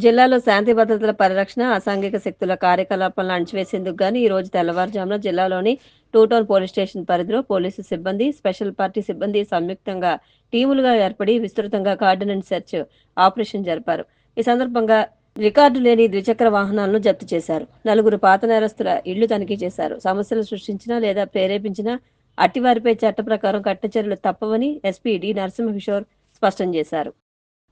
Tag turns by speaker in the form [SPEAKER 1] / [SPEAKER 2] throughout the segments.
[SPEAKER 1] జిల్లాలో శాంతి భద్రతల పరిరక్షణ, అసాంఘిక శక్తుల కార్యకలాపాలను అణచివేసేందుకు గాను ఈ రోజు తెల్లవారుజామున జిల్లాలోని టూ టౌన్ పోలీస్ స్టేషన్ పరిధిలో పోలీసు సిబ్బంది, స్పెషల్ పార్టీ సిబ్బంది సంయుక్తంగా టీములుగా ఏర్పడి విస్తృతంగా కార్డినెన్స్ సెర్చ్ ఆపరేషన్ జరిపారు. ఈ సందర్భంగా రికార్డు లేని ద్విచక్ర వాహనాలను జప్తు చేశారు. నలుగురు పాత నేరస్తుల ఇళ్లు తనిఖీ చేశారు. సమస్యలు సృష్టించినా లేదా ప్రేరేపించినా అట్టివారిపై చట్ట ప్రకారం కఠిన చర్యలు తప్పవని ఎస్పీ డి నరసింహకిషోర్ స్పష్టం చేశారు.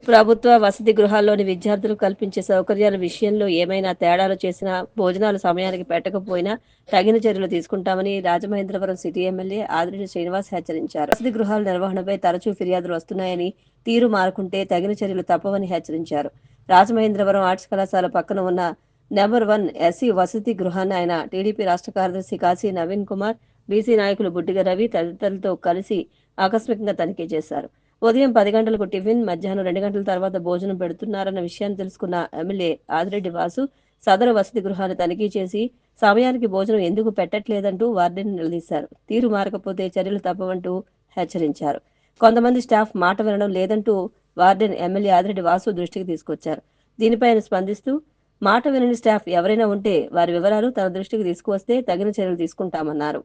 [SPEAKER 1] ప్రభుత్వ వసతి గృహాల్లోని విద్యార్థులకు కల్పించే సౌకర్యాల విషయంలో ఏమైనా తేడాలు చేసినా, భోజనాలు సమయానికి పెట్టకపోయినా తగిన చర్యలు తీసుకుంటామని రాజమహేంద్రవరం సిటీ ఎమ్మెల్యే ఆదిరెడ్డి శ్రీనివాస్ హెచ్చరించారు. వసతి గృహాల నిర్వహణపై తరచూ ఫిర్యాదులు వస్తున్నాయని, తీరు మారకుంటే తగిన చర్యలు తప్పవని హెచ్చరించారు. రాజమహేంద్రవరం ఆర్ట్స్ కళాశాల పక్కన ఉన్న నెంబర్ 1 ఎస్సీ వసతి గృహాన్ని ఆయన టీడీపీ రాష్ట్ర కార్యదర్శి కాశీ నవీన్ కుమార్, బీసీ నాయకులు బుడ్డిగ రవి తదితరులతో కలిసి ఆకస్మికంగా తనిఖీ చేశారు. ఉదయం 10 గంటలకు టిఫిన్, మధ్యాహ్నం 2 గంటల తర్వాత భోజనం పెడుతున్నారన్న విషయాన్ని తెలుసుకున్న ఎమ్మెల్యే ఆదిరెడ్డి వాసు సదరు వసతి గృహాన్ని తనిఖీ చేసి సమయానికి భోజనం ఎందుకు పెట్టట్లేదంటూ వార్డెన్ నిలదీశారు. తీరు మారకపోతే చర్యలు తప్పవంటూ హెచ్చరించారు. కొంతమంది స్టాఫ్ మాట వినడం లేదంటూ వార్డెన్ ఎమ్మెల్యే ఆదిరెడ్డి వాసు దృష్టికి తీసుకొచ్చారు. దీనిపై ఆయన స్పందిస్తూ మాట వినని స్టాఫ్ ఎవరైనా ఉంటే వారి వివరాలు తన దృష్టికి తీసుకువస్తే తగిన చర్యలు తీసుకుంటామన్నారు.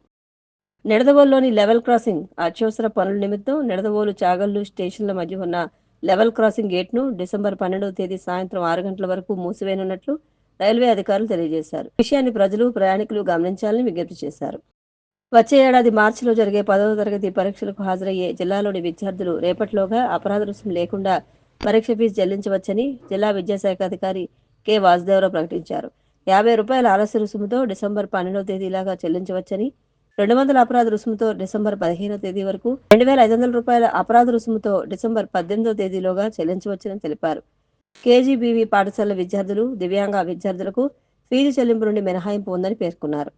[SPEAKER 1] నిడదవోలులోని లెవెల్ క్రాసింగ్ అత్యవసర పనుల నిమిత్తం నిడదవోలు చాగల్లు స్టేషన్ల మధ్య ఉన్న లెవెల్ క్రాసింగ్ గేట్ను డిసెంబర్ 12వ తేదీ సాయంత్రం 6 గంటల వరకు మూసివేయనున్నట్లు రైల్వే అధికారులు తెలియజేశారు. విషయాన్ని ప్రజలు, ప్రయాణికులు గమనించాలని విజ్ఞప్తి చేశారు. వచ్చే ఏడాది మార్చిలో జరిగే 10వ తరగతి పరీక్షలకు హాజరయ్యే జిల్లాలోని విద్యార్థులు రేపటిలోగా అపరాధ రుసుము లేకుండా పరీక్ష ఫీజు చెల్లించవచ్చని జిల్లా విద్యాశాఖ అధికారి కె వాసుదేవరావు ప్రకటించారు. ₹50 ఆలస్య రుసుముతో డిసెంబర్ 12వ తేదీలాగా చెల్లించవచ్చని, 200 అపరాధ రుసుముతో డిసెంబర్ 15వ తేదీ వరకు, ₹2,500 అపరాధ రుసుముతో డిసెంబర్ 18వ తేదీలోగా చెల్లించవచ్చని తెలిపారు. కేజీబీవీ పాఠశాల విద్యార్థులు, దివ్యాంగ విద్యార్థులకు ఫీజు చెల్లింపు నుండి మినహాయింపు ఉందని పేర్కొన్నారు.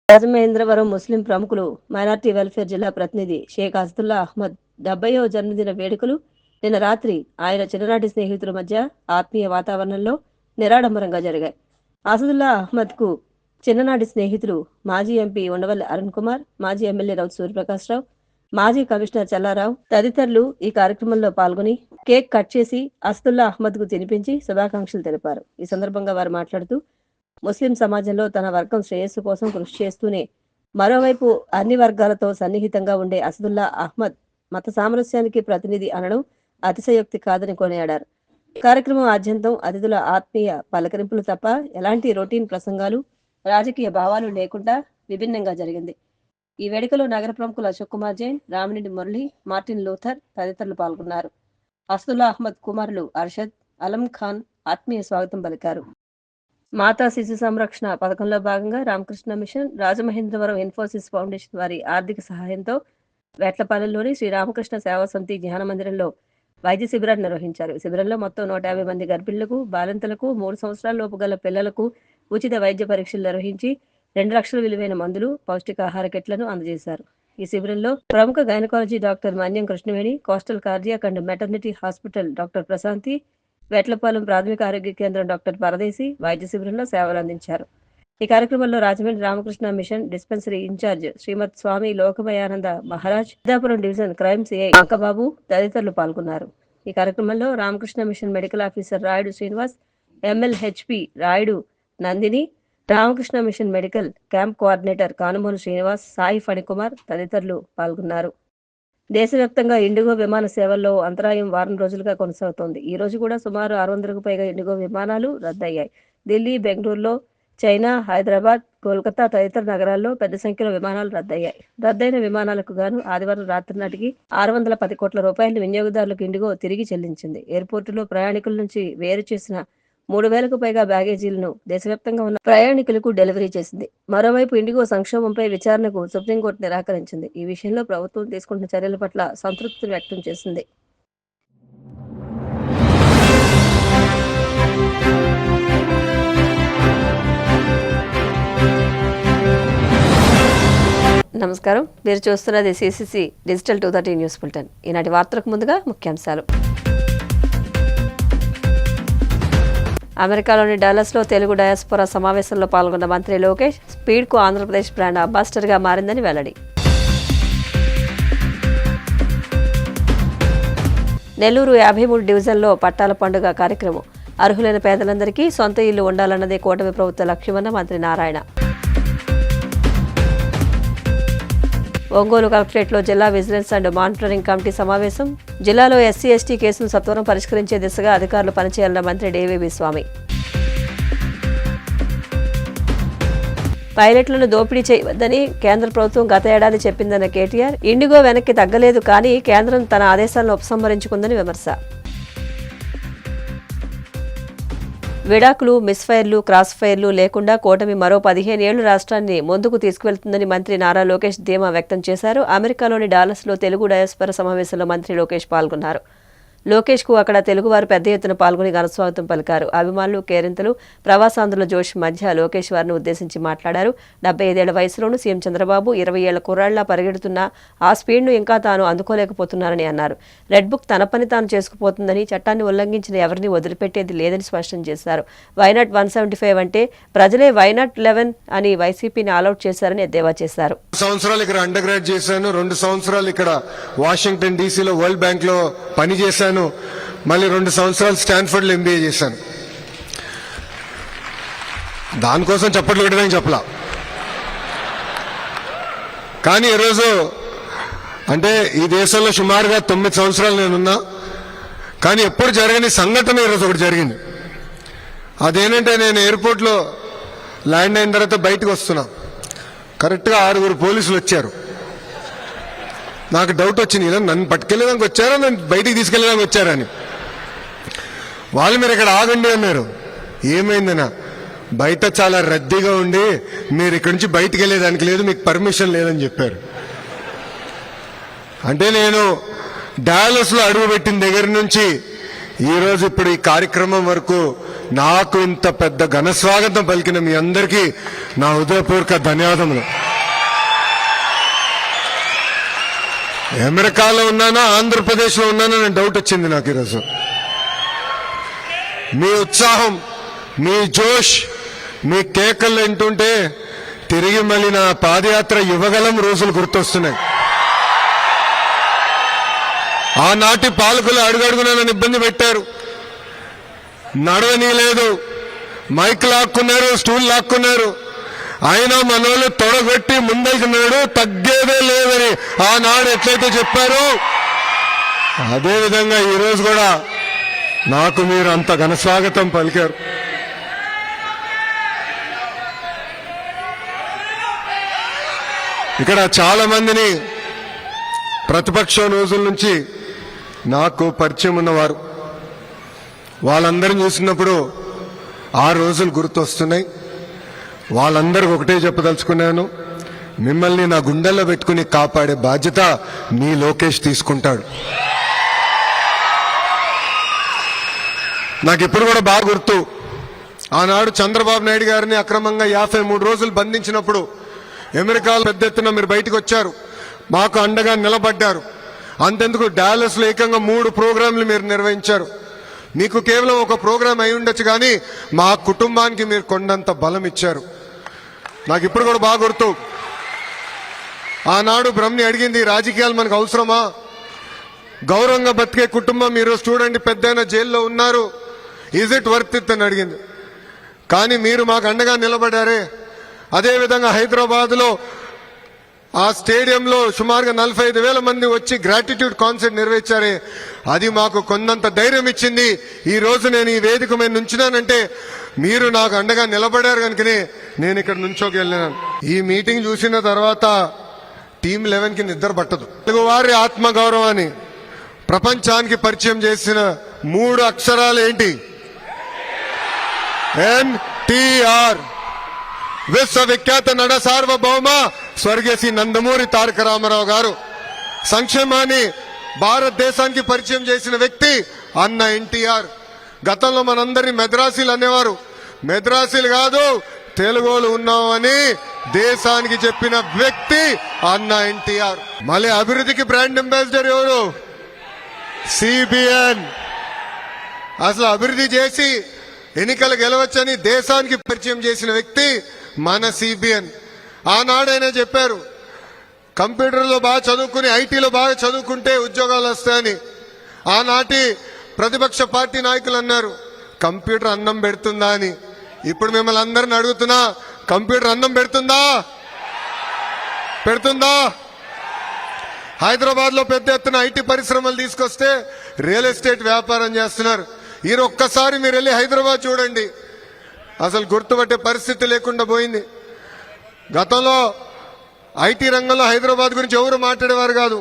[SPEAKER 1] రాజమహేంద్రవరం ముస్లిం ప్రముఖులు మైనార్టీ వెల్ఫేర్ జిల్లా ప్రతినిధి షేక్ అసదుల్లా అహ్మద్ 70వ జన్మదిన వేడుకలు నిన్న రాత్రి ఆయన చిన్ననాటి స్నేహితుల మధ్య ఆత్మీయ వాతావరణంలో నిరాడంబరంగా జరిగాయి. అసదుల్లా అహ్మద్కు చిన్ననాటి స్నేహితులు మాజీ ఎంపీ ఉండవల్లి అరుణ్ కుమార్, మాజీ ఎమ్మెల్యే రౌతు సూర్యప్రకాశ్రావు, మాజీ కమిషనర్ చల్లారావు తదితరులు ఈ కార్యక్రమంలో పాల్గొని కేక్ కట్ చేసి అసదుల్లా అహ్మద్కు తినిపించి శుభాకాంక్షలు తెలిపారు. ఈ సందర్భంగా వారు మాట్లాడుతూ ముస్లిం సమాజంలో తన వర్గం శ్రేయస్సు కోసం కృషి చేస్తూనే మరోవైపు అన్ని వర్గాలతో సన్నిహితంగా ఉండే అసదుల్లా అహ్మద్ మత సామరస్యానికి ప్రతినిధి అనడం అతిశయోక్తి కాదని కొనియాడారు. కార్యక్రమం ఆద్యంతం అతిథుల ఆత్మీయ పలకరింపులు తప్ప ఎలాంటి రొటీన్ ప్రసంగాలు, రాజకీయ భావాలు లేకుండా విభిన్నంగా జరిగింది. ఈ వేడుకలో నగర ప్రముఖులు అశోక్ కుమార్ జైన్, రామిరెడ్డి మురళి, మార్టిన్ లూథర్ తదితరులు పాల్గొన్నారు. అసదుల్లా అహ్మద్ కుమారులు అర్షద్, అలం ఖాన్ ఆత్మీయ స్వాగతం పలికారు. మాతా శిశు సంరక్షణ పథకంలో భాగంగా రామకృష్ణ మిషన్, రాజమహేంద్రవరం ఇన్ఫోసిస్ ఫౌండేషన్ వారి ఆర్థిక సహాయంతో వేట్లపాలెంలోని శ్రీ రామకృష్ణ సేవా సమితి జ్ఞాన మందిరంలో వైద్య శిబిరాన్ని నిర్వహించారు. ఈ శిబిరంలో మొత్తం 150 మంది గర్భిణులకు, బాలింతలకు, 3 సంవత్సరాల లోపు గల పిల్లలకు ఉచిత వైద్య పరీక్షలు నిర్వహించి 2 లక్షల విలువైన మందులు, పౌష్టికాహార కిట్లను అందజేశారు. ఈ శిబిరంలో ప్రముఖ gynaecology doctor Manyam Krishnaveni, coastal cardiac and maternity hospital doctor Prashanthi, Vetlapalem ప్రాథమిక ఆరోగ్య కేంద్రం డాక్టర్ పరదేశి వైద్య శిబిరంలో సేవలు అందించారు. ఈ కార్యక్రమంలో Rajahmundry Ramakrishna mission dispensary in charge Srimad Swami Lokamayananda Maharaj, Siddhapuram division crime CI Ankababu తదితరులు పాల్గొన్నారు. ఈ కార్యక్రమంలో Ramakrishna mission medical officer Rayudu Srinivas, MLHP Rayudu Nandini, Ramakrishna mission medical camp coordinator Kanumolu Srinivas, Sai Phanikumar తదితరులు పాల్గొన్నారు. దేశవ్యాప్తంగా ఇండిగో విమాన సేవల్లో అంతరాయం వారం రోజులుగా కొనసాగుతోంది. ఈ రోజు కూడా సుమారు 600కు పైగా ఇండిగో విమానాలు రద్దయ్యాయి. ఢిల్లీ, బెంగళూరులో, చైనా, హైదరాబాద్, కోల్కతా తదితర నగరాల్లో పెద్ద సంఖ్యలో విమానాలు రద్దయ్యాయి. రద్దయిన విమానాలకు గాను ఆదివారం రాత్రి నాటికి ₹610 కోట్ల వినియోగదారులకు ఇండిగో తిరిగి చెల్లించింది. ఎయిర్పోర్టులో ప్రయాణికుల నుంచి వేరు చేసిన 3,000కు పైగా బ్యాగేజీలను దేశవ్యాప్తంగా ఉన్న ప్రయాణికులకు డెలివరీ చేసింది. మరోవైపు ఇండిగో సంక్షోభంపై విచారణకు సుప్రీంకోర్టు నిరాకరించింది. ఈ విషయంలో ప్రభుత్వం తీసుకుంటున్న చర్యల పట్ల సంతృప్తిని వ్యక్తం చేసింది. నమస్కారం, మీరు చూస్తున్నది సిసిసి డిజిటల్ 230 న్యూస్ బులెటిన్. ఈనాటి వార్తలకు ముందుగా ముఖ్యాంశాలు. అమెరికాలోని డాలస్లో తెలుగు డయాస్పోరా సమావేశంలో పాల్గొన్న మంత్రి లోకేష్ స్పీడ్కు ఆంధ్రప్రదేశ్ బ్రాండ్ అంబాసిడర్గా మారిందని వెల్లడి. నెల్లూరు 53 డివిజన్లో పట్టాల పండుగ కార్యక్రమం అర్హులైన పేదలందరికీ సొంత ఇల్లు ఉండాలన్నదే కూటమి ప్రభుత్వ లక్ష్యమన్న మంత్రి నారాయణ. ఒంగోలు కలెక్టరేట్లో జిల్లా విజిలెన్స్ అండ్ మానిటరింగ్ కమిటీ సమావేశం. జిల్లాలో ఎస్సీ ఎస్టీ కేసును సత్వరం పరిష్కరించే దిశగా అధికారులు పనిచేయాలన్న మంత్రి డేవీబీ స్వామి. పైలట్లను దోపిడీ చేయవద్దని కేంద్ర ప్రభుత్వం గత ఏడాది చెప్పిందన్న కేటీఆర్. ఇండిగో వెనక్కి తగ్గలేదు, కానీ కేంద్రం తన ఆదేశాలను ఉపసంహరించుకుందని విమర్శ. విడాకులు, మిస్ఫైర్లు, క్రాస్ ఫైర్లు లేకుండా కూటమి మరో 15 ఏళ్లు రాష్ట్రాన్ని ముందుకు తీసుకువెళ్తుందని మంత్రి నారా లోకేష్ ధీమా వ్యక్తం చేశారు. అమెరికాలోని డాలస్లో తెలుగు డయాస్పొరా సమావేశంలో మంత్రి లోకేష్ పాల్గొన్నారు. లోకేష్కు అక్కడ తెలుగువారు పెద్ద ఎత్తున పాల్గొని ఘనస్వాగతం పలికారు. అభిమానులు, కేరింతలు, ప్రవాసాంధ్రుల జోష్ మధ్య లోకేష్ వారిని ఉద్దేశించి మాట్లాడారు. 75 ఏళ్ల వయసులోనూ సీఎం చంద్రబాబు 20 ఏళ్ల కుర్రాళ్లా పరిగెడుతున్నా ఆ స్పీడ్ను ఇంకా తాను అందుకోలేకపోతున్నారని అన్నారు. రెడ్ బుక్ తన పని తాను చేసుకుపోతుందని, చట్టాన్ని ఉల్లంఘించిన ఎవరిని వదిలిపెట్టేది లేదని స్పష్టం చేశారు. వైనాట్ 175 అంటే ప్రజలే వైనాట్ 11 అని వైసీపీని ఆలౌట్ చేశారని ఎద్దేవా చేశారు.
[SPEAKER 2] సంవత్సరాలు ఇక్కడ అండర్ గ్రాడ్ చేశాను, 2 సంవత్సరాలు ఇక్కడ వాషింగ్టన్ డీసీలో వరల్డ్ బ్యాంక్ లో పనిచేశాను, మళ్ళీ 2 సంవత్సరాలు స్టాన్ఫర్డ్ లో ఎంబీఏ చేశాను. దానికోసం చప్పట్లు కొట్టడానికి చెప్పలా. కానీ ఈరోజు అంటే ఈ దేశంలో సుమారుగా 9 సంవత్సరాలు నేనున్నా, కానీ ఎప్పుడు జరగని సంఘటన ఈరోజు ఒకటి జరిగింది. అదేంటంటే నేను ఎయిర్పోర్ట్ లో ల్యాండ్ అయిన తర్వాత బయటకు వస్తున్నా, కరెక్ట్గా 6 పోలీసులు వచ్చారు. నాకు డౌట్ వచ్చింది, ఇలా నన్ను పట్టుకెళ్ళడానికి వచ్చారా, నన్ను బయటికి తీసుకెళ్ళడానికి వచ్చారని. వాళ్ళు మీరు ఇక్కడ ఆగండి అన్నారు. ఏమైందనా, బయట చాలా రద్దీగా ఉండి మీరు ఇక్కడి నుంచి బయటికి వెళ్ళేదానికి లేదు, మీకు పర్మిషన్ లేదని చెప్పారు. అంటే నేను డాలస్ లో అడుగుపెట్టిన దగ్గర నుంచి ఈరోజు ఇప్పుడు ఈ కార్యక్రమం వరకు నాకు ఇంత పెద్ద ఘన స్వాగతం పలికిన మీ అందరికీ నా హృదయపూర్వక ధన్యవాదములు. అమెరికాలో ఉన్నానా, ఆంధ్రప్రదేశ్లో ఉన్నానా అని డౌట్ వచ్చింది నాకు ఈరోజు. మీ ఉత్సాహం, మీ జోష్, మీ కేకలు వింటుంటే తిరిగి మళ్ళీ నా పాదయాత్ర యువగలం రోజులు గుర్తొస్తున్నాయి. ఆనాటి పాలకులు అడుగడుగున నన్ను ఇబ్బంది పెట్టారు, నడవనీయలేదు, మైక్ లాక్కున్నారు, స్టూల్ లాక్కున్నారు. అయినా మనోళ్ళు తొడగొట్టి ముందెళ్తున్నాడు, తగ్గేదే లేదని ఆనాడు ఎట్లయితే చెప్పారో అదేవిధంగా ఈరోజు కూడా నాకు మీరు అంత ఘన స్వాగతం పలికారు. ఇక్కడ చాలా మందిని ప్రతిపక్షం రోజుల నుంచి నాకు పరిచయం ఉన్నవారు, వాళ్ళందరిని చూసినప్పుడు ఆ రోజులు గుర్తొస్తున్నాయి. వాళ్ళందరికీ ఒకటే చెప్పదలుచుకున్నాను, మిమ్మల్ని నా గుండెల్లో పెట్టుకుని కాపాడే బాధ్యత మీ లోకేష్ తీసుకుంటాడు. నాకు ఇప్పుడు కూడా బాగా గుర్తు, ఆనాడు చంద్రబాబు నాయుడు గారిని అక్రమంగా 53 రోజులు బంధించినప్పుడు అమెరికాలో పెద్ద ఎత్తున మీరు బయటకు వచ్చారు, మాకు అండగా నిలబడ్డారు. అంతెందుకు డాలస్ లో ఏకంగా 3 ప్రోగ్రాంలు మీరు నిర్వహించారు. మీకు కేవలం ఒక ప్రోగ్రాం అయి ఉండొచ్చు, కానీ మా కుటుంబానికి మీరు కొండంత బలం ఇచ్చారు. నాకు ఇప్పుడు కూడా బాగా గుర్తు, ఆనాడు బ్రహ్మని అడిగింది, రాజకీయాలు మనకు అవసరమా, గౌరవంగా బతికే కుటుంబం ఈరోజు చూడండి పెద్దయిన జైల్లో ఉన్నారు, ఈజ్ ఇట్ వర్త్ ఇట్ అని అడిగింది. కానీ మీరు మాకు అండగా నిలబడారే. అదేవిధంగా హైదరాబాద్ లో ఆ స్టేడియంలో సుమారుగా 45,000 మంది వచ్చి గ్రాటిట్యూడ్ కాన్సర్ట్ నిర్వహించారే, అది మాకు కొండంత ధైర్యం ఇచ్చింది. ఈ రోజు నేను ఈ వేదిక మీద నుంచున్నానంటే మీరు నాకు అండగా నిలబడారు కనుకనే నేను ఇక్కడ నుంచోకెళ్ళినాను. ఈ మీటింగ్ చూసిన తర్వాత టీమ్ 11కి నిద్ర పట్టదు. తెలుగువారి ఆత్మగౌరవాన్ని ప్రపంచానికి పరిచయం చేసిన 3 అక్షరాలు ఏంటి? NTR. విశ్వవిఖ్యాత నడ సార్వభౌమ స్వర్గీయ శ్రీ నందమూరి తారక రామారావు గారు. సంక్షేమాన్ని భారతదేశానికి పరిచయం చేసిన వ్యక్తి అన్న ఎన్టీఆర్. గతంలో మనందరినీ మెద్రాసీలు అనేవారు, మెద్రాసీలు కాదు తెలుగులు ఉన్నామని దేశానికి చెప్పిన వ్యక్తి అన్న ఎన్టీఆర్. మళ్ళీ అభివృద్ధికి బ్రాండ్ అంబాసిడర్ ఎవరు? CBN. అసలు అభివృద్ధి చేసి ఎన్నికలు గెలవచ్చని దేశానికి పరిచయం చేసిన వ్యక్తి మన CBN. ఆనాడైనా చెప్పారు, కంప్యూటర్లో బాగా చదువుకుని ఐటీలో బాగా చదువుకుంటే ఉద్యోగాలు వస్తాయని. ఆనాటి ప్రతిపక్ష పార్టీ నాయకులు అన్నారు, కంప్యూటర్ అన్నం పెడుతుందా అని. ఇప్పుడు మిమ్మల్ని అందరిని అడుగుతున్నా, కంప్యూటర్ అన్నం పెడుతుందా? హైదరాబాద్ లో పెద్ద ఎత్తున ఐటీ పరిశ్రమలు తీసుకొస్తే రియల్ ఎస్టేట్ వ్యాపారం చేస్తున్నారు. ఈ ఒక్కసారి మీరు వెళ్ళి హైదరాబాద్ చూడండి, అసలు గుర్తుపట్టే పరిస్థితి లేకుండా పోయింది. గతంలో ఐటీ రంగంలో హైదరాబాద్ గురించి ఎవరు మాట్లాడేవారు కాదు.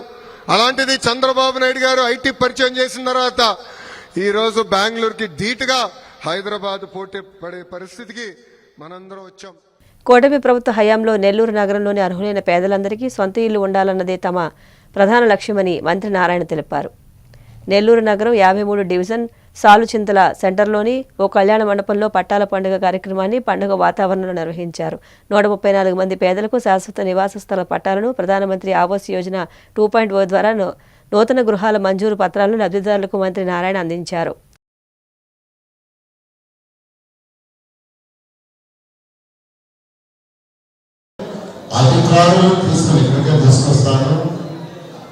[SPEAKER 2] అలాంటిది చంద్రబాబు నాయుడు గారు ఐటీ పరిచయం చేసిన తర్వాత ఈరోజు బెంగళూరుకి ధీటుగా హైదరాబాద్ పోటీ పడే పరిస్థితికి మనందరం వచ్చాం.
[SPEAKER 1] కూటమి ప్రభుత్వ హయాంలో నెల్లూరు నగరంలోని అర్హులైన పేదలందరికీ సొంత ఇల్లు ఉండాలన్నదే తమ ప్రధాన లక్ష్యమని మంత్రి నారాయణ తెలిపారు. నెల్లూరు నగరం 53 డివిజన్ సాలుచింతల సెంటర్లోని ఓ కళ్యాణ మండపంలో పట్టాల పండుగ కార్యక్రమాన్ని పండుగ వాతావరణంలో నిర్వహించారు. 134 మంది పేదలకు శాశ్వత నివాస స్థల పట్టాలను ప్రధానమంత్రి ఆవాస్ యోజన 2.0 ద్వారా నూతన గృహాల మంజూరు పత్రాలను లబ్ధిదారులకు మంత్రి నారాయణ అందించారు.
[SPEAKER 3] అధికారులు తీసుకుని ఇక్కడికే తీసుకొస్తాను,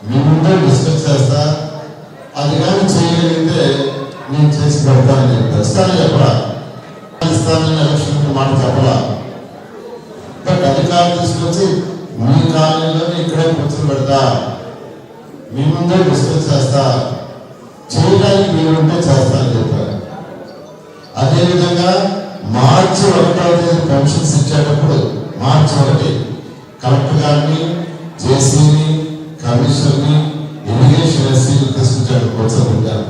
[SPEAKER 3] మీ ముందే డిస్కస్ చేస్తా, అది కానీ చేయగలిగితే నేను చేసి పెడతానని చెప్పి ఇస్తాను చెప్పరా, ఇస్తానని ఎలక్షన్ మాట చెప్పరా. బట్ అధికారులు తీసుకొచ్చి మీ కాలనీలోనే ఇక్కడే కూర్చొని పెడతా, మీ ముందే డిస్కస్ చేస్తా, చేయడానికి మీరుంటే చేస్తానని చెప్పారు. అదేవిధంగా మార్చి 1వ తేదీ పెన్షన్స్ ఇచ్చేటప్పుడు మార్చి 1 కలెక్టర్ గారిని, జేసీని, కమిషనర్ని, ఇరిగేషన్ ఎస్సీని తీసుకొచ్చాడు కూర్చోబెట్టారు.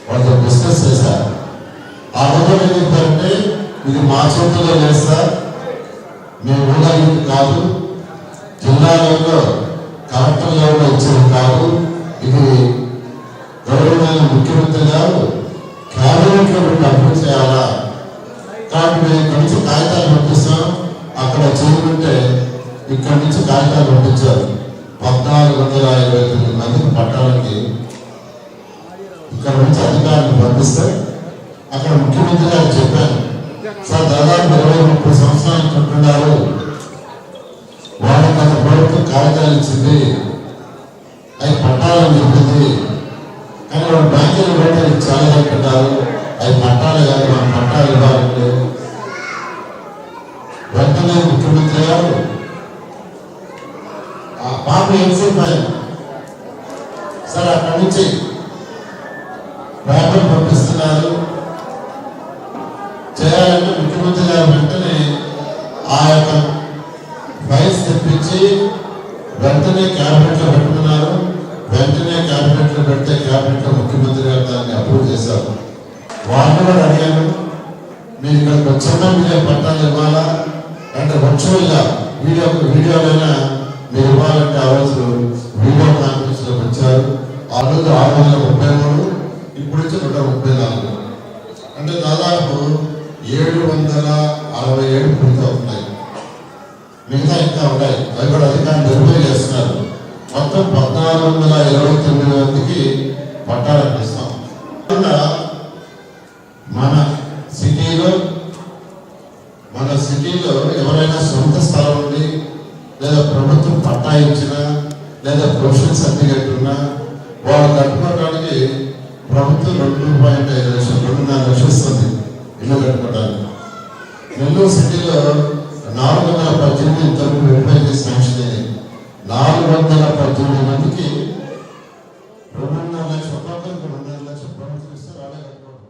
[SPEAKER 3] వాళ్ళతో డిస్కస్ చేశారు. ఆ రోజు ఏం చెప్పారంటే, ఇది మా చేతుల్లో చేస్తా, మేము ఊళ్ళకి కాదు, జిల్లా లెవెల్లో కలెక్టర్ లెవెల్లో ఇచ్చేది కాదు, ఇది గౌరవమైన ముఖ్యమంత్రి గారు క్యాబినెట్ లో పెట్టి అప్రూవ్ చేయాలా, కాబట్టి మేము ఇక్కడి నుంచి కాగితాలు పంపిస్తాం, అక్కడ చేయకుంటే ఇక్కడి నుంచి కాగితాలు పంపించారు. 1429 మందికి పట్టాలకి ఇక్కడ నుంచి అధికారులు పంపిస్తే అక్కడ ముఖ్యమంత్రి గారు చెప్పాను, సార్ దాదాపు 20-30 సంవత్సరాలు ఉంటున్నారు, వాళ్ళకి గత ప్రభుత్వం కాగితాలు ఇచ్చింది, అవి పట్టాలని చెప్పింది, కానీ వాళ్ళు బ్యాంకులు కూడా చాలా అంటున్నారు, అవి పట్టాలు కాదు, మనం పట్టాలు ఇవ్వాలంటే. వెంటనే ముఖ్యమంత్రి గారు ఆ పాప ఎంతసేపు సార్ అక్కడి నుంచి పేపర్ పంపిస్తున్నారు చేయాలంటే ముఖ్యమంత్రి గారు వెంటనే ఆ యొక్క ఫైల్స్ తెప్పించి వెంటనే క్యాబినెట్ లో పెట్టుకున్నారు. వెంటనే క్యాబినెట్ లో పెడితే క్యాబినెట్ లో ముఖ్యమంత్రి గారు దాన్ని అప్రూవ్ చేశారు. వాళ్ళు కూడా అడిగాను, మీరు ఇక్కడికి వచ్చినా మీరే పట్టాలు ఇవ్వాలా అంటే వర్చువల్గా వీడియోలైనా మీరు ఇవ్వాలంటే ఆ రోజు వీడియో కాన్ఫరెన్స్ లో వచ్చారు. ఆ రోజు 633, ఇప్పుడు వచ్చి 134, అంటే దాదాపు 767 పూర్తి అవుతున్నాయి. మిగతా ఇంకా ఉన్నాయి, అవి కూడా అధికారులు వెరిఫై చేస్తున్నారు. మొత్తం 1429 మందికి పట్టాలు ఇస్తాం. మన సిటీలో ఎవరైనా సొంత స్థలం ఉండి లేదా ప్రభుత్వం పట్టా ఇచ్చినా లేదా ప్రొఫెషనల్ సర్టిఫికేట్ ఉన్నా వాళ్ళు కట్టుకోవడానికి ప్రభుత్వం 2.5 లక్షలు 2.5 లక్షలు ఇస్తుంది ఇల్లు కట్టుకోవడానికి. నెల్లూరు సిటీలో 418 ఇంతవరకు వెరిఫై చేసి శాంక్షన్ అయ్యింది. 418 మందికి 2.5 లక్షలు, ఒక్కొక్కరికి 2.5 లక్షలు ప్రభుత్వం ఇస్తే రాలే కట్టుకోవడం.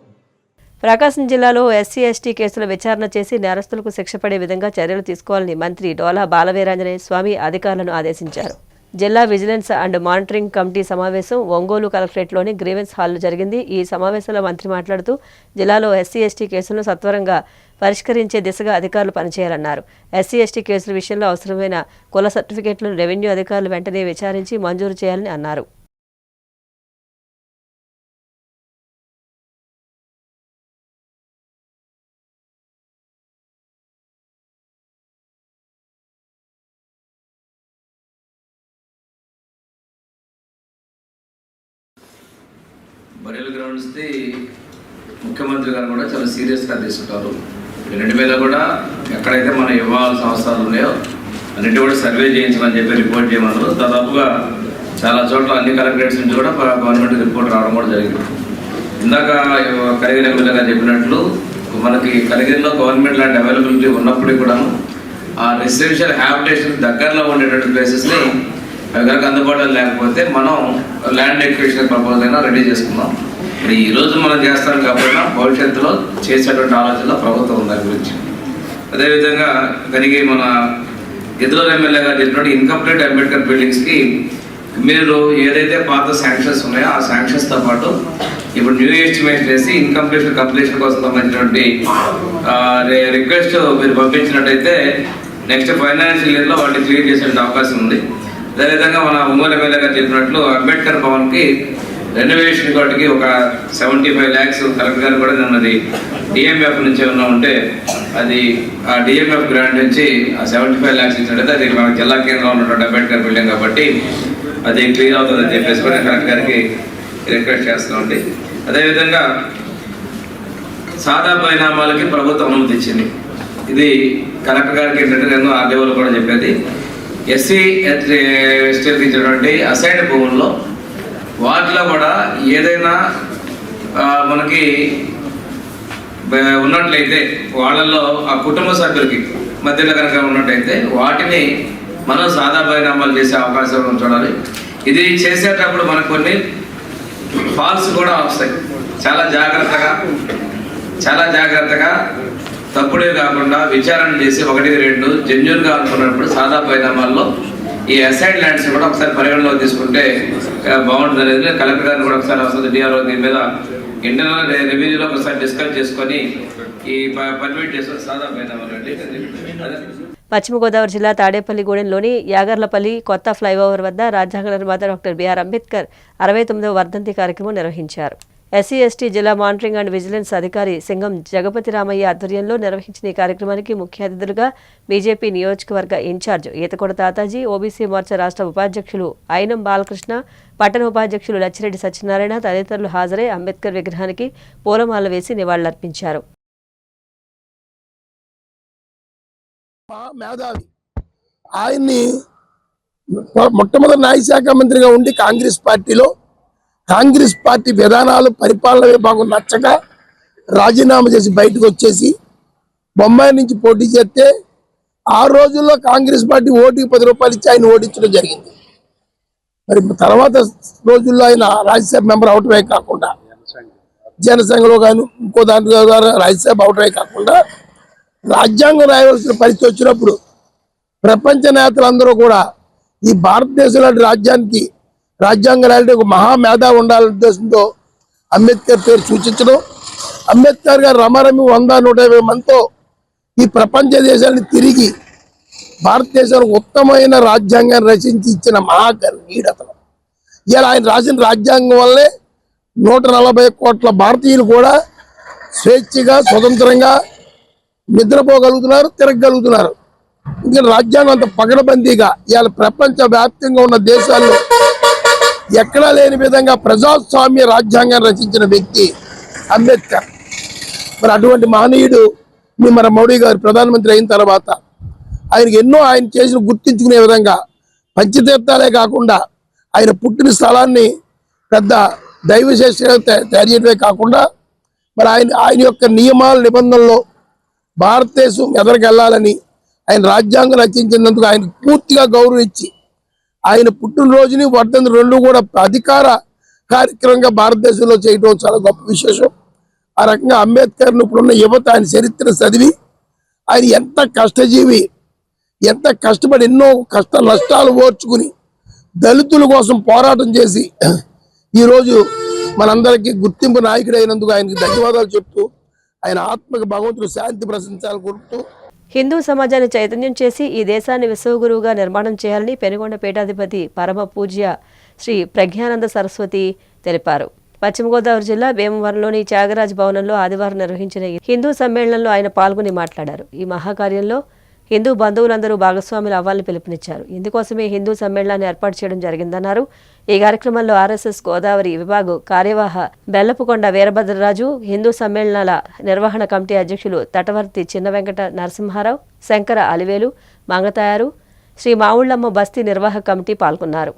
[SPEAKER 1] ప్రకాశం జిల్లాలో ఎస్సీ ఎస్టీ కేసుల విచారణ చేసి నేరస్తులకు శిక్ష పడే విధంగా చర్యలు తీసుకోవాలని మంత్రి డోలా బాలవీరాంజనేయ స్వామి అధికారులను ఆదేశించారు. జిల్లా విజిలెన్స్ అండ్ మానిటరింగ్ కమిటీ సమావేశం ఒంగోలు కలెక్టరేట్లోని గ్రీవెన్స్ హాల్లో జరిగింది. ఈ సమావేశంలో మంత్రి మాట్లాడుతూ జిల్లాలో ఎస్సీ ఎస్టీ కేసులను సత్వరంగా పరిష్కరించే దిశగా అధికారులు పనిచేయాలన్నారు. ఎస్సీ ఎస్టీ కేసుల విషయంలో అవసరమైన కుల సర్టిఫికేట్లను రెవెన్యూ అధికారులు వెంటనే విచారించి మంజూరు చేయాలని అన్నారు.
[SPEAKER 4] బరియల్ గ్రౌండ్స్ది ముఖ్యమంత్రి గారు కూడా చాలా సీరియస్గా తీసుకుంటారు. వీటి మీద కూడా ఎక్కడైతే మనం ఇవ్వాల్సిన అవసరాలు ఉన్నాయో అన్నింటి కూడా సర్వే చేయించాలని చెప్పి రిపోర్ట్ చేయమన్నారు. దాదాపుగా చాలా చోట్ల అన్ని కలెక్టరేట్స్ నుంచి కూడా గవర్నమెంట్ రిపోర్ట్ రావడం కూడా జరిగింది. ఇందాక కరిగిరి ఎమ్మెల్యే గారు చెప్పినట్లు మనకి కరిగిరిలో గవర్నమెంట్ ల్యాండ్ అవైలబిలిటీ ఉన్నప్పటికీ కూడా ఆ రెసిడెన్షియల్ హ్యాబిటేషన్ దగ్గరలో ఉండేటువంటి ప్లేసెస్ని అవి కనుక అందుబాటులో లేకపోతే మనం ల్యాండ్ ఎక్విజిషన్ ప్రపోజల్ అయినా రెడీ చేసుకుందాం. మరి ఈరోజు మనం చేస్తాం కాబట్టి భవిష్యత్తులో చేసేటువంటి ఆలోచనలో ప్రభుత్వం ఉంది దాని గురించి. అదేవిధంగా దానికి మన గిద్దలూరు ఎమ్మెల్యే గారు చెప్పినట్టు ఇన్కంప్లీట్ అంబేద్కర్ బిల్డింగ్స్కి మీరు ఏదైతే పాత శాంక్షన్స్ ఉన్నాయో ఆ శాంక్షన్స్తో పాటు ఇప్పుడు న్యూ ఎస్టిమేషన్ వేసి కంప్లీషన్ కోసం సంబంధించినటువంటి రిక్వెస్ట్ మీరు పంపించినట్టయితే నెక్స్ట్ ఫైనాన్షియల్ ఇయర్లో వాటిని క్లియర్ చేసే అవకాశం ఉంది. అదేవిధంగా మన ఒంగోలు ఎమ్మెల్యే గారు చెప్పినట్లు అంబేద్కర్ భవన్కి రెనోవేషన్ వాటికి ఒక 75 lakhs కలెక్టర్ గారు కూడా నిన్నది డిఎంఎఫ్ నుంచి ఏమన్నా ఉంటే అది ఆ డిఎంఎఫ్ గ్రాంట్ నుంచి ఆ 75 lakhs ఇచ్చినట్టు అది మన జిల్లా కేంద్రంలో ఉన్నటువంటి అంబేద్కర్ బిల్డింగ్ కాబట్టి అది క్లియర్ అవుతుందని చెప్పేసి కూడా కలెక్టర్ గారికి రిక్వెస్ట్ చేస్తామండి. అదేవిధంగా సాదా పరిణామాలకి ప్రభుత్వం అనుమతి ఇచ్చింది. ఇది కలెక్టర్ గారికి ఏంటంటే నేను ఆర్డీఓలో కూడా చెప్పేది, ఎస్సీ ఎస్టీలకు ఇచ్చినటువంటి అసైన్ భూముల్లో వాటిలో కూడా ఏదైనా మనకి ఉన్నట్లయితే వాళ్ళల్లో ఆ కుటుంబ సభ్యులకి మధ్యలో కనుక ఉన్నట్టయితే వాటిని మనం సాదా పరిణామాలు చేసే అవకాశం చూడాలి. ఇది చేసేటప్పుడు మనకు కొన్ని ఫాల్స్ కూడా వస్తాయి. చాలా జాగ్రత్తగా తప్పుడే కాకుండా విచారణ చేసి 1-2 జెన్యూన్గా అనుకున్నప్పుడు సాదా పరిణామాల్లో ఈ అసైడ్ ల్యాండ్స్ కూడా ఒకసారి పరిగణలో తీసుకుంటే బాగుంటుంది అనేది కలెక్టర్ గారిని కూడా ఒకసారి వస్తుంది. డిఆర్ఓ దీని మీద ఇంటర్నల్ రెవెన్యూలో ఒకసారి డిస్కస్ చేసుకొని ఈ పర్మిట్ చేసుకొని సాదా పరిణామాలు అండి.
[SPEAKER 1] పశ్చిమ గోదావరి జిల్లా తాడేపల్లిగూడెంలోని యాగర్లపల్లి కొత్త ఫ్లైఓవర్ వద్ద రాజ్యాంగ నిర్మాత డాక్టర్ బిఆర్ అంబేద్కర్ 69వ వర్ధంతి కార్యక్రమం నిర్వహించారు. ఎస్సీ ఎస్టీ జిల్లా మానిటరింగ్ అండ్ విజిలెన్స్ అధికారి సింగం జగపతి రామయ్య ఆధ్వర్యంలో నిర్వహించిన ఈ కార్యక్రమానికి ముఖ్య అతిథులుగా బీజేపీ నియోజకవర్గ ఇన్ఛార్జ్ ఈతకొడ తాతాజీ, ఓబీసీ మోర్చా రాష్ట్ర ఉపాధ్యక్షులు అయినం బాలకృష్ణ, పట్టణ ఉపాధ్యక్షులు లచ్చిరెడ్డి సత్యనారాయణ తదితరులు హాజరై అంబేద్కర్ విగ్రహానికి పూలమాల వేసి నివాళులర్పించారు.
[SPEAKER 5] మేధావి ఆయన్ని మొట్టమొదటి న్యాయశాఖ మంత్రిగా ఉండి కాంగ్రెస్ పార్టీ విధానాలు పరిపాలన విభాగం నచ్చక రాజీనామా చేసి బయటకు వచ్చేసి బొంబాయి నుంచి పోటీ చేస్తే ఆ రోజుల్లో కాంగ్రెస్ పార్టీ ఓటుకి 10 రూపాయలు ఇచ్చి ఆయన ఓడించడం జరిగింది. మరి తర్వాత రోజుల్లో ఆయన రాజ్యసభ మెంబర్ అవటమే కాకుండా జనసంఘలో కానీ ఇంకో దాంట్లో రాజ్యసభ అవటమే కాకుండా రాజ్యాంగం రాయవలసిన పరిస్థితి వచ్చినప్పుడు ప్రపంచ నేతలందరూ కూడా ఈ భారతదేశంలో రాజ్యాంగం రాయాలంటే ఒక మహామేధావి ఉండాలనే ఉద్దేశంతో అంబేద్కర్ పేరు సూచించడం, అంబేద్కర్ గారు రమారమి 100-150 మందితో ఈ ప్రపంచ దేశాన్ని తిరిగి భారతదేశానికి ఉత్తమమైన రాజ్యాంగాన్ని రచించి ఇచ్చిన మహాగర్వీయుడు అతను. ఇలా ఆయన రాసిన రాజ్యాంగం వల్లే 140 కోట్ల భారతీయులు కూడా స్వేచ్ఛగా స్వతంత్రంగా నిద్రపోగలుగుతున్నారు, తిరగలుగుతున్నారు. ఇంకా రాజ్యాంగం అంత పగడబందీగా ఇవాళ ప్రపంచ వ్యాప్తంగా ఉన్న దేశాల్లో ఎక్కడా లేని విధంగా ప్రజాస్వామ్య రాజ్యాంగాన్ని రచించిన వ్యక్తి అంబేద్కర్. మరి అటువంటి మహనీయుడు మన మోడీ గారు ప్రధానమంత్రి అయిన తర్వాత ఆయనకి ఎన్నో ఆయన చేసిన గుర్తించుకునే విధంగా పంచతీర్థాలే కాకుండా ఆయన పుట్టిన స్థలాన్ని పెద్ద దైవశేషంగా తయారు చేయడమే కాకుండా మరి ఆయన యొక్క నియమాల నిబంధనల్లో భారతదేశం ఎదరికెళ్లాలని ఆయన రాజ్యాంగం రచించినందుకు ఆయన పూర్తిగా గౌరవించి ఆయన పుట్టినరోజుని వర్ధంతి 2 కూడా అధికార కార్యక్రమంగా భారతదేశంలో చేయడం చాలా గొప్ప విశేషం. ఆ రకంగా అంబేద్కర్ను ఇప్పుడున్న యువత ఆయన చరిత్ర చదివి ఆయన ఎంత కష్టజీవి, ఎంత కష్టపడి ఎన్నో నష్టాలు ఓర్చుకుని దళితుల కోసం పోరాటం చేసి ఈరోజు మనందరికీ గుర్తింపు నాయకుడు అయినందుకు ఆయనకి ధన్యవాదాలు చెప్తూ ఆయన ఆత్మకు భగవంతుడు శాంతి ప్రశంసాలు కోరుతూ
[SPEAKER 1] హిందూ సమాజాన్ని చైతన్యం చేసి ఈ దేశాన్ని విశ్వగురువుగా నిర్మాణం చేయాలని పెనుగొండ పీఠాధిపతి పరమ పూజ్య శ్రీ ప్రజ్ఞానంద సరస్వతి తెలిపారు. పశ్చిమ గోదావరి జిల్లా భీమవరంలోని త్యాగరాజ్ భవనంలో ఆదివారం నిర్వహించిన హిందూ సమ్మేళనంలో ఆయన పాల్గొని మాట్లాడారు. ఈ మహాకార్యంలో హిందూ బంధువులందరూ భాగస్వాములు అవ్వాలని పిలుపునిచ్చారు. ఇందుకోసమే హిందూ సమ్మేళనాన్ని ఏర్పాటు చేయడం జరిగిందన్నారు. ఈ కార్యక్రమంలో ఆర్ఎస్ఎస్ గోదావరి విభాగ కార్యవాహ బెల్లపుకొండ వీరభద్రరాజు, హిందూ సమ్మేళనాల నిర్వహణ కమిటీ అధ్యక్షులు తటవర్తి చిన్న వెంకట నరసింహారావు, శంకర అలివేలు, మంగతాయారు, శ్రీ మావుళ్లమ్మ బస్తీ నిర్వాహక కమిటీ పాల్గొన్నారు.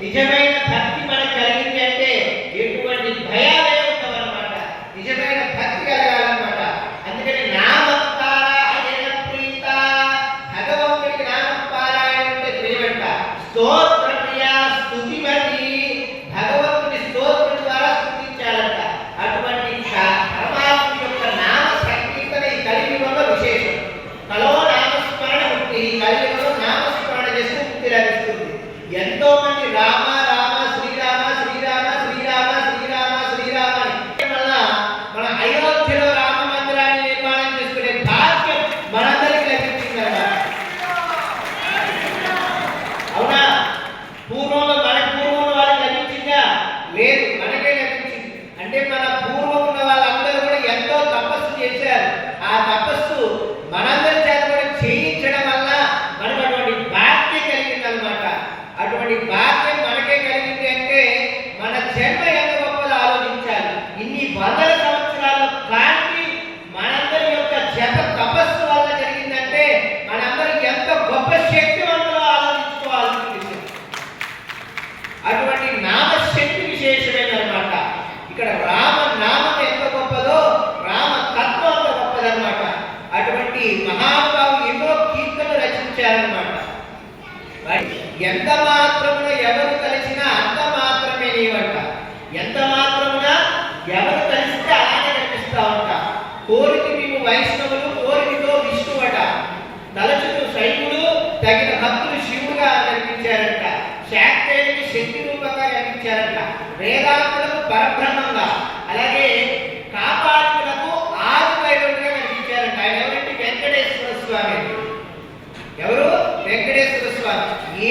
[SPEAKER 6] నిజమైన భక్తి మనకు కలిగింది అంటే ఎటువంటి భయాలే ఉండవన్నమాట. నిజమైన భక్తి కలగాలన్నమాట. అందుకని నామపారాయణ ప్రీత, భగవంతుడికి నామపారాయణ అంటే ప్రేమంట. స్తోత్రప్రియ స్తుతిమతి, భగవంతుని స్తోత్రం ద్వారా స్తుతించాలంట. అటువంటి పరమాత్మ యొక్క నామ సంకీర్తన ఈ కలియుగంలో విశేషం. కలో నామస్మరణ ముక్తి, కలియుగంలో నామస్మరణ చేస్తే ముక్తి లభిస్తుంది. ఎంతో మంది రామ రామ శ్రీరామ శ్రీరామ శ్రీరామ శ్రీరామ శ్రీరామ వల్ల మన అయోధ్యలో రామ మందిరాన్ని నిర్మాణం చేసుకునే భాగ్యం మనందరికీ లభించిందన్నమాట. అవునా? పూర్వంలో వాళ్ళకి లభించిందా? లేదు, మనకే లభించింది. అంటే మన పూర్వం ఉన్న వాళ్ళందరూ కూడా ఎంతో తపస్సు చేశారు. ఆ తపస్సు మనందరి చేత కూడా చేయించడం వల్ల మనకు అటువంటి భాగ్యం కలిగిందనమాట. అటువంటి భాగ్యం మనకే కలిగింది అంటే మన జన్మ ఎంత గొప్పదో ఆలోచించాలి. ఇన్ని వందల సంవత్సరాల కాంతి మనందరి యొక్క జప తపస్సు వల్ల జరిగిందంటే మనందరం ఎంత గొప్ప శక్తివంతులో ఆలోచించుకోవాల్సిన విషయం. అటువంటి నామశక్తి విశేషమైనమాట. ఇక్కడ రామ నామం ఎంత గొప్పదో రామ తత్వం అంత గొప్పదన్నమాట. అటువంటి మహానుభావులు ఎన్నో కీర్తనలు రచించారన్నమాట. ఎంత మాత్రమున ఎవరు కలిసినా అంత మాత్రమే నీవంట. ఎంత మాత్రమున ఎవరు కలిస్తే అలానే కనిపిస్తా ఉంటా. కోరికి మేము వైష్ణవులు, కోరికతో విష్ణువట. తలచుకు శైవులు, తగిన భక్తులు శివుడుగా కనిపించారంట. శాక్తేయులకు శక్తి రూపంగా కనిపించారంట. వేదాంతులకు పరబ్రహ్మంగా, అలాగే కాపాడులకు ఆదివైరుడిగా కనిపించారంట. ఆయన ఎవరంటే వెంకటేశ్వర స్వామి. ఎవరు? వెంకటేశ్వర స్వామి.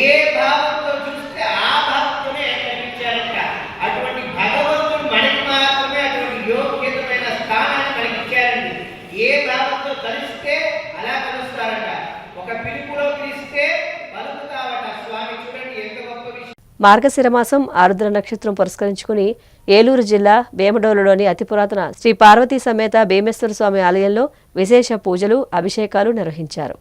[SPEAKER 6] ఏ భావంతో చూస్తే ఆ భావంతోనే కనిపించారంట. అటువంటి భగవంతుడు మనకి మాత్రమే అటువంటి యోగ్యతమైన స్థానాన్ని మనకి ఇచ్చారండి. ఏ భావంతో కలిస్తే అలా కలుస్తారంట. ఒక పిలుపులో పిలిస్తే పలుకుతావట. స్వామి చూడండి ఎంత గొప్ప విషయం.
[SPEAKER 1] మార్గశిర మాసం ఆరుద్ర నక్షత్రం పురస్కరించుకుని ఏలూరు జిల్లా వేమడోలులోని అతి పురాతన శ్రీ పార్వతీ సమేత భీమేశ్వర స్వామి ఆలయంలో విశేష పూజలు, అభిషేకాలు నిర్వహించారు.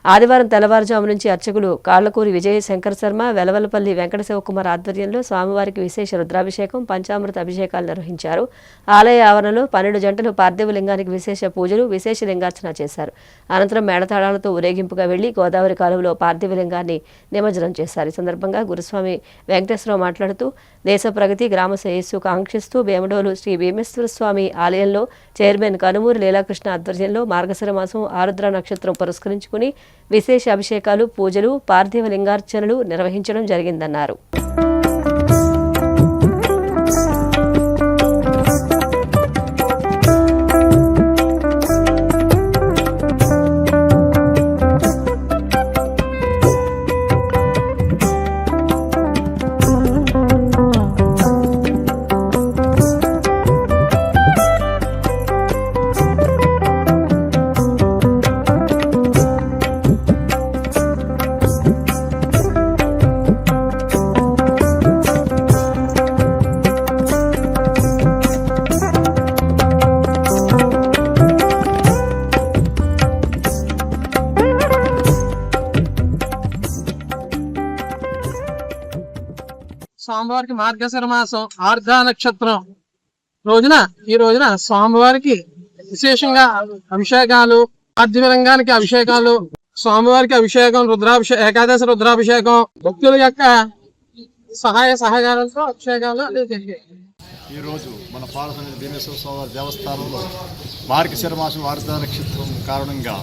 [SPEAKER 1] ఆదివారం తెల్లవారుజాము నుంచి అర్చకులు కాళ్లకూరి విజయ శంకర శర్మ, వెలవలపల్లి వెంకట శివకుమార్ ఆధ్వర్యంలో స్వామివారికి విశేష రుద్రాభిషేకం, పంచామృత అభిషేకాలు నిర్వహించారు. ఆలయ ఆవరణలో 12 జంటలు పార్థివ లింగానికి విశేష పూజలు, విశేష లింగార్చన చేశారు. అనంతరం మేళతాళాలతో ఊరేగింపుగా వెళ్లి గోదావరి కాలువలో పార్థివ లింగాన్ని నిమజ్జనం చేశారు. ఈ సందర్భంగా గురుస్వామి వెంకటేశ్వరరావు మాట్లాడుతూ దేశ ప్రగతి, గ్రామ శ్రేయస్సు కాంక్షిస్తూ వేమడోలు శ్రీ భీమేశ్వర స్వామి ఆలయంలో చైర్మన్ కనుమూరి లీలాకృష్ణ ఆధ్వర్యంలో మార్గశిర మాసం ఆరుద్ర నక్షత్రం పురస్కరించుకుని విశేష అభిషేకాలు, పూజలు, పార్థివ లింగార్చనలు నిర్వహించడం జరిగిందన్నారు.
[SPEAKER 7] స్వామివారికి మార్గశిర మాసం ఆర్ధ నక్షత్రం ఈ రోజున స్వామివారికి విశేషంగా అభిషేకాలు, పార్థివ లింగానికి అభిషేకాలు, స్వామివారికి అభిషేకం, ఏకాదశి రుద్రాభిషేకం, భక్తుల యొక్క సహాయ సహకారాలతో అభిషేకాలు జరిగాయి.
[SPEAKER 3] ఈ రోజు మన పార్వతీ భీమేశ్వర స్వామి దేవస్థానంలో మార్గశిర మాసం ఆరుద్ర నక్షత్రం కారణంగా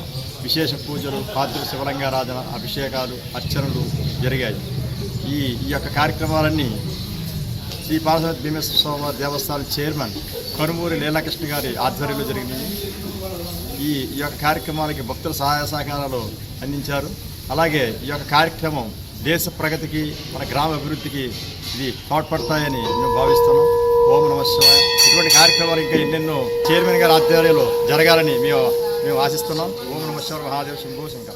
[SPEAKER 3] విశేష పూజలు, పార్థివ శివలింగారాధన, అభిషేకాలు, అర్చనలు జరిగాయి. ఈ యొక్క కార్యక్రమాలన్నీ శ్రీ పార్వతీ భీమేశ్వర స్వామి దేవస్థానం చైర్మన్ కనుమూరి లీలాకృష్ణ గారి ఆధ్వర్యంలో జరిగింది. ఈ యొక్క కార్యక్రమాలకి భక్తుల సహాయ సహకారాలు అందించారు. అలాగే ఈ యొక్క కార్యక్రమం దేశ ప్రగతికి, మన గ్రామ అభివృద్ధికి ఇది తోడ్పడతాయని మేము భావిస్తున్నాం. ఓం నమః శివాయ. ఇటువంటి కార్యక్రమాలు ఇంకా ఎన్నెన్నో చైర్మన్ గారి ఆధ్వర్యంలో జరగాలని మేము ఆశిస్తున్నాం. ఓం నమః శివాయ. మహాదేవ శంభో శంకర.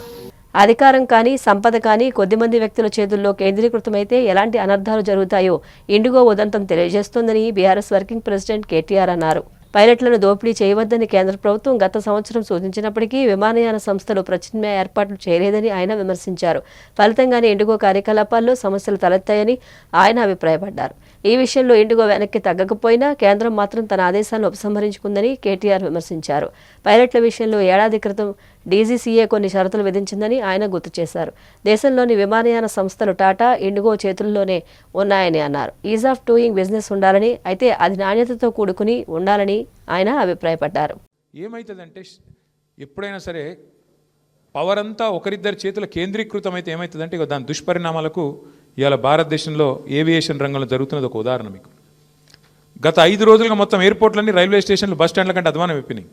[SPEAKER 1] అధికారం కానీ, సంపద కానీ కొద్దిమంది వ్యక్తుల చేతుల్లో కేంద్రీకృతమైతే ఎలాంటి అనర్థాలు జరుగుతాయో ఇండిగో ఉదంతం తెలియజేస్తోందని బీఆర్ఎస్ వర్కింగ్ ప్రెసిడెంట్ కేటీఆర్ అన్నారు. పైలట్లను దోపిడీ చేయవద్దని కేంద్ర ప్రభుత్వం గత సంవత్సరం సూచించినప్పటికీ విమానయాన సంస్థలు ప్రత్యామ్నాయ ఏర్పాట్లు చేయలేదని ఆయన విమర్శించారు. ఫలితంగానే ఇండిగో కార్యకలాపాల్లో సమస్యలు తలెత్తాయని ఆయన అభిప్రాయపడ్డారు. ఈ విషయంలో ఇండిగో వెనక్కి తగ్గకపోయినా కేంద్రం మాత్రం తన ఆదేశాలను ఉపసంహరించుకుందని కేటీఆర్ విమర్శించారు. పైలట్ల విషయంలో ఏడాది క్రితం డీజీసీఏ కొన్ని షరతులు విధించిందని ఆయన గుర్తు చేశారు. దేశంలోని విమానయాన సంస్థలు టాటా, ఇండిగో చేతుల్లోనే ఉన్నాయని అన్నారు. ఈజ్ ఆఫ్ డూయింగ్ బిజినెస్ ఉండాలని, అయితే అది నాణ్యతతో కూడుకుని ఉండాలని ఆయన అభిప్రాయపడ్డారు.
[SPEAKER 8] ఏమవుతుందంటే ఎప్పుడైనా సరే పవర్ అంతా ఒకరిద్దరి చేతుల కేంద్రీకృతం అయితే ఏమవుతుందంటే ఇక దాని దుష్పరిణామాలకు ఇవాళ భారతదేశంలో ఏవియేషన్ రంగంలో జరుగుతున్నది ఒక ఉదాహరణ మీకు. గత 5 రోజులుగా మొత్తం ఎయిర్పోర్ట్లన్నీ రైల్వే స్టేషన్లు బస్ స్టాండ్ల కంటే అధ్వానం అయిపోయినాయి.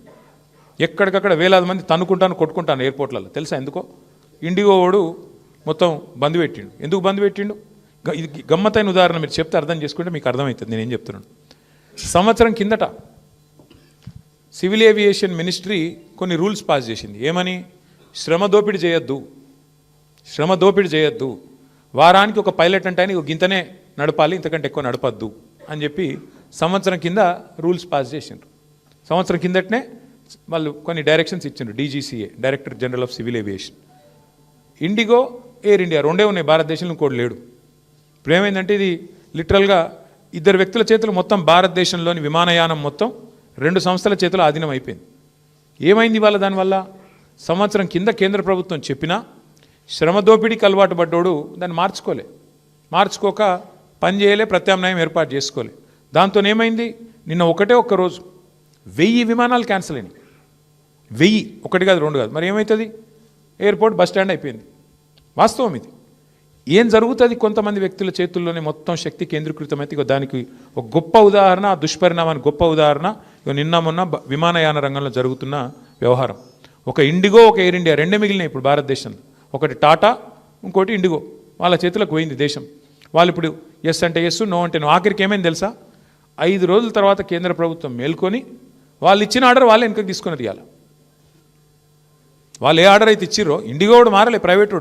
[SPEAKER 8] ఎక్కడికక్కడ వేలాది మంది తన్నుకుంటాను కొట్టుకుంటాను ఎయిర్పోర్ట్లలో. తెలుసా ఎందుకో? ఇండిగో వాడు మొత్తం బంద్ పెట్టిండు. ఎందుకు బంద్ పెట్టిండు? ఇది గమ్మత్తైన ఉదాహరణ, మీరు చెప్తే అర్థం చేసుకుంటే మీకు అర్థమవుతుంది నేనేం చెప్తున్నాను. సంవత్సరం కిందట సివిల్ ఏవియేషన్ మినిస్ట్రీ కొన్ని రూల్స్ పాస్ చేసింది. ఏమని? శ్రమ దోపిడీ చేయొద్దు, వారానికి ఒక పైలట్ అంటే ఆయన గింతనే నడపాలి, ఇంతకంటే ఎక్కువ నడపద్దు అని చెప్పి సంవత్సరం కింద రూల్స్ పాస్ చేసిండ్రు. సంవత్సరం కిందటనే వాళ్ళు కొన్ని డైరెక్షన్స్ ఇచ్చిండ్రు. DGCA, director general of civil aviation. IndiGo, air India రెండే ఉన్నాయి భారతదేశంలో, ఇంకోటి లేడు. ఇప్పుడు ఏమైందంటే ఇది లిటరల్గా 2 వ్యక్తుల చేతులు మొత్తం భారతదేశంలోని విమానయానం మొత్తం 2 సంస్థల చేతులు ఆధీనం అయిపోయింది. ఏమైంది ఇవాళ దానివల్ల? సంవత్సరం కింద కేంద్ర ప్రభుత్వం చెప్పినా శ్రమ దోపిడీకి అలవాటు పడ్డోడు దాన్ని మార్చుకోక పని చేయలే, ప్రత్యామ్నాయం ఏర్పాటు చేసుకోలే. దాంతో ఏమైంది? నిన్న ఒక్క రోజు 1000 విమానాలు క్యాన్సిల్ అయినాయి. 1000, 1 కాదు 2 కాదు. మరి ఏమవుతుంది? ఎయిర్పోర్ట్ బస్ స్టాండ్ అయిపోయింది. వాస్తవం ఇది. ఏం జరుగుతుంది? కొంతమంది వ్యక్తుల చేతుల్లోనే మొత్తం శక్తి కేంద్రీకృతమైతే దానికి ఒక గొప్ప ఉదాహరణ, ఆ దుష్పరిణామానికి గొప్ప ఉదాహరణ నిన్న మొన్న విమానయాన రంగంలో జరుగుతున్న వ్యవహారం. ఒక ఇండిగో, ఒక ఎయిర్ ఇండియా రెండే మిగిలినాయి ఇప్పుడు భారతదేశంలో. ఒకటి టాటా, ఇంకోటి ఇండిగో. వాళ్ళ చేతులకు పోయింది దేశం. వాళ్ళు ఇప్పుడు ఎస్ అంటే ఎస్, నో అంటే నో. ఆఖరికి ఏమైంది తెలుసా? 5 రోజుల తర్వాత కేంద్ర ప్రభుత్వం మేల్కొని వాళ్ళు ఇచ్చిన ఆర్డర్ వాళ్ళే వెనకకి తీసుకున్నది. ఇవాళ వాళ్ళు ఏ ఆర్డర్ అయితే ఇచ్చిర్రో, ఇండిగో వాడు మారలే, ప్రైవేట్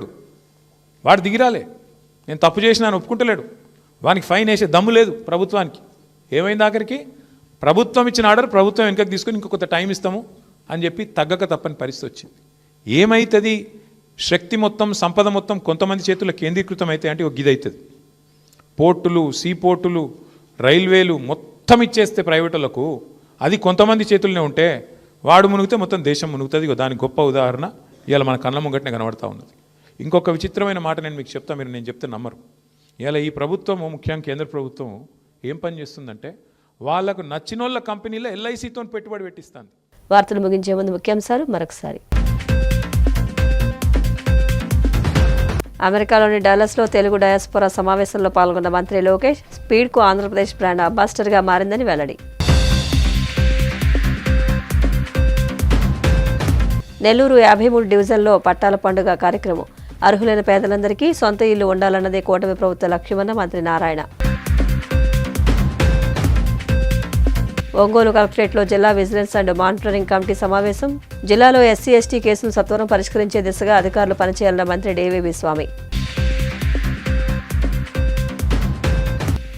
[SPEAKER 8] వాడు దిగిరాలే. నేను తప్పు చేసినా అని ఒప్పుకుంటలేడు. వానికి ఫైన్ వేసే దమ్ము లేదు ప్రభుత్వానికి. ఏమైంది ఆఖరికి? ప్రభుత్వం ఇచ్చిన ఆర్డర్ ప్రభుత్వం వెనకకి తీసుకొని ఇంకొక టైం ఇస్తాము అని చెప్పి తగ్గక తప్పని పరిస్థితి వచ్చింది. ఏమవుతుంది? శక్తి మొత్తం, సంపద మొత్తం కొంతమంది చేతుల్లో కేంద్రీకృతం అయితే అంటే ఒక గిదవుతుంది. పోర్టులు, సీ పోర్టులు, రైల్వేలు మొత్తం ఇచ్చేస్తే ప్రైవేటులకు, అది కొంతమంది చేతుల్లోనే ఉంటే వాడు మునిగితే మొత్తం దేశం మునుగుతుంది. దానికి గొప్ప ఉదాహరణ ఇవాళ మన కళ్ళ ముంగటనే కనబడతా ఉన్నది. ఇంకొక విచిత్రమైన మాట నేను మీకు చెప్తా, మీరు నేను చెప్తే నమ్మరు. ఇలా ఈ ప్రభుత్వము, ముఖ్యంగా కేంద్ర ప్రభుత్వం ఏం పని చేస్తుందంటే వాళ్ళకు నచ్చినోళ్ళ కంపెనీలో ఎల్ఐసితో పెట్టుబడి పెట్టిస్తుంది.
[SPEAKER 1] వార్తలు ముగించే ముందు ముఖ్యాంశాలు మరొకసారి. అమెరికాలోని డాలస్లో తెలుగు డయాస్పోరా సమావేశంలో పాల్గొన్న మంత్రి లోకేష్, స్పీడ్కు ఆంధ్రప్రదేశ్ బ్రాండ్ అంబాసిడర్గా మారిందని వెల్లడి. నెల్లూరు 53 డివిజన్లో పట్టాల పండుగ కార్యక్రమం. అర్హులైన పేదలందరికీ సొంత ఇల్లు ఉండాలన్నదే కూటమి ప్రభుత్వ లక్ష్యమన్న మంత్రి నారాయణ. ఒంగోలు కలెక్టరేట్లో జిల్లా విజిలెన్స్ అండ్ మానిటరింగ్ కమిటీ సమావేశం. జిల్లాలో ఎస్సీ ఎస్టీ కేసును సత్వరం పరిష్కరించే దిశగా అధికారులు పనిచేయాలన్న మంత్రి డేవీవి స్వామి.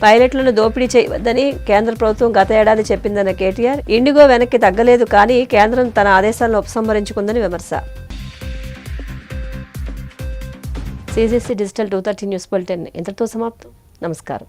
[SPEAKER 1] పైలట్లను దోపిడీ చేయవద్దని కేంద్ర ప్రభుత్వం గత ఏడాది చెప్పిందన్న కేటీఆర్, ఇండిగో వెనక్కి తగ్గలేదు కానీ కేంద్రం తన ఆదేశాలను ఉపసంహరించుకుందని విమర్శ. CGC డిజిటల్ 230 న్యూస్ బులెటిన్ ఇంతటితో సమాప్తం. నమస్కారం.